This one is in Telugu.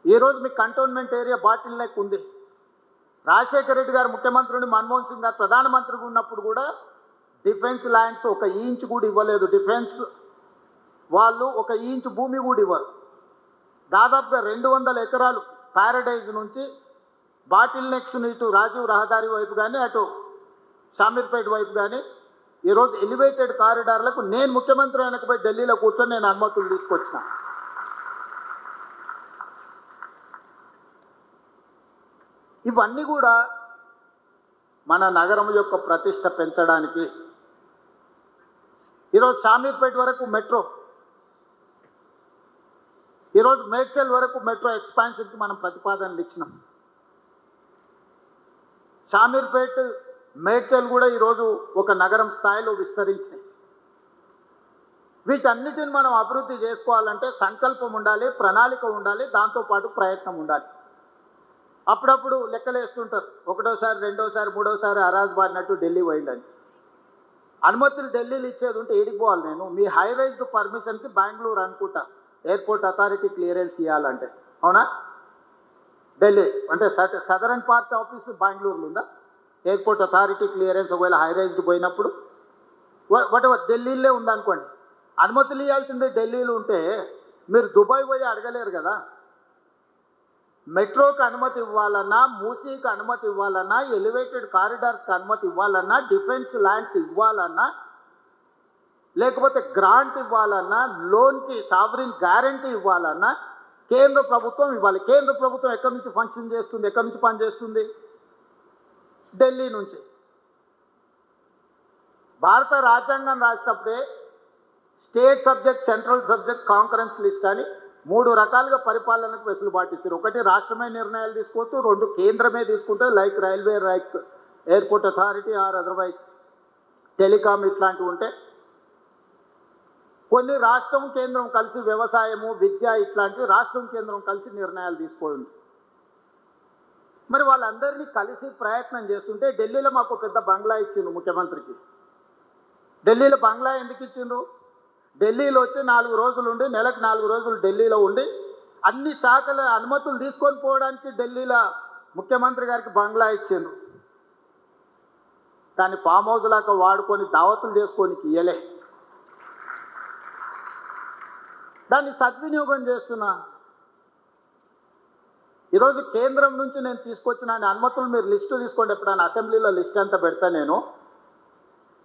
ఈరోజు మీ కంటోన్మెంట్ ఏరియా బాటిల్ నెక్ ఉంది. రాజశేఖర రెడ్డి గారు ముఖ్యమంత్రి నుండి మన్మోహన్ సింగ్ గారు ప్రధానమంత్రిగా ఉన్నప్పుడు కూడా డిఫెన్స్ ల్యాండ్స్ 1 ఇంచ్ కూడా ఇవ్వలేదు. డిఫెన్స్ వాళ్ళు 1 ఇంచ్ భూమి కూడా ఇవ్వరు. దాదాపుగా 200 ఎకరాలు ప్యారడైజ్ నుంచి బాటిల్ నెక్స్ ఇటు రాజీవ్ రహదారి వైపు కానీ అటు షామీర్పేట వైపు కానీ ఈరోజు ఎలివేటెడ్ కారిడార్లకు నేను ముఖ్యమంత్రి వెనకపోయి ఢిల్లీలో కూర్చొని నేను అనుమతులు తీసుకొచ్చిన. ఇవన్నీ కూడా మన నగరం యొక్క ప్రతిష్ట పెంచడానికి. ఈరోజు షామీర్పేట వరకు మెట్రో, ఈరోజు మేడ్చల్ వరకు మెట్రో ఎక్స్పాన్షన్కి మనం ప్రతిపాదనలు ఇచ్చినాం. షామీర్పేట మేడ్చల్ కూడా ఈరోజు ఒక నగరం స్థాయిలో విస్తరించినాయి. వీటన్నిటిని మనం అభివృద్ధి చేసుకోవాలంటే సంకల్పం ఉండాలి, ప్రణాళిక ఉండాలి, దాంతోపాటు ప్రయత్నం ఉండాలి. అప్పుడప్పుడు లెక్కలేస్తుంటారు, 1వసారి 2వసారి 3వసారి అరాజ్ బారినట్టు ఢిల్లీ పోయిందని. అనుమతులు ఢిల్లీలో ఇచ్చేది ఉంటే ఏడికి పోవాలి నేను? మీ హై రైజ్డ్ పర్మిషన్కి బెంగళూరు అనుకుంటా ఎయిర్పోర్ట్ అథారిటీ క్లియరెన్స్ ఇవ్వాలంటే, అవునా? ఢిల్లీ అంటే సదరన్ పార్ట్ ఆఫీస్ బెంగళూరులో ఉందా? ఎయిర్పోర్ట్ అథారిటీ క్లియరెన్స్ ఒకవేళ హై రైజ్డ్ పోయినప్పుడు వాటెవర్ ఢిల్లీలో ఉందనుకోండి, అనుమతులు ఇవ్వాల్సిందే ఢిల్లీలో ఉంటే మీరు దుబాయ్ పోయి అడగలేరు కదా. మెట్రోకి అనుమతి ఇవ్వాలన్నా, మూసీకి అనుమతి ఇవ్వాలన్నా, ఎలివేటెడ్ కారిడార్స్కి అనుమతి ఇవ్వాలన్నా, డిఫెన్స్ ల్యాండ్స్ ఇవ్వాలన్నా, లేకపోతే గ్రాంట్ ఇవ్వాలన్నా, లోన్కి సావరిన్ గ్యారంటీ ఇవ్వాలన్నా కేంద్ర ప్రభుత్వం ఇవ్వాలి. కేంద్ర ప్రభుత్వం ఎక్కడి నుంచి ఫంక్షన్ చేస్తుంది, ఎక్కడి నుంచి పనిచేస్తుంది? ఢిల్లీ నుంచి. భారత రాజ్యాంగం రాసినప్పుడే state subject, central subject, concurrence list అని 3 రకాలుగా పరిపాలనకు వెసులుబాటు ఇచ్చారు. 1 రాష్ట్రమే నిర్ణయాలు తీసుకోవచ్చు, 2 కేంద్రమే తీసుకుంటే like railway, like airport authority or otherwise telecom ఇట్లాంటివి ఉంటే, కొన్ని రాష్ట్రం కేంద్రం కలిసి వ్యవసాయము, విద్య ఇట్లాంటివి రాష్ట్రం కేంద్రం కలిసి నిర్ణయాలు తీసుకోండి. మరి వాళ్ళందరినీ కలిసి ప్రయత్నం చేస్తుంటే ఢిల్లీలో మాకు పెద్ద బంగ్లా ఇచ్చిండ్రు ముఖ్యమంత్రికి. ఢిల్లీలో బంగ్లా ఎందుకు ఇచ్చిండ్రు? ఢిల్లీలో వచ్చి 4 రోజులు ఉండి, నెలకు 4 రోజులు ఢిల్లీలో ఉండి అన్ని శాఖల అనుమతులు తీసుకొని పోవడానికి ఢిల్లీలో ముఖ్యమంత్రి గారికి బంగ్లా ఇచ్చిండ్రు. దాన్ని ఫామ్ హౌస్ లాగా వాడుకొని దావతులు చేసుకొని ఇయ్యలే. దాన్ని సద్వినియోగం చేస్తున్నా. ఈరోజు కేంద్రం నుంచి నేను తీసుకొచ్చిన అనుమతులు మీరు లిస్టు తీసుకోండి. ఎప్పుడైనా అసెంబ్లీలో లిస్ట్ అంతా పెడతా నేను.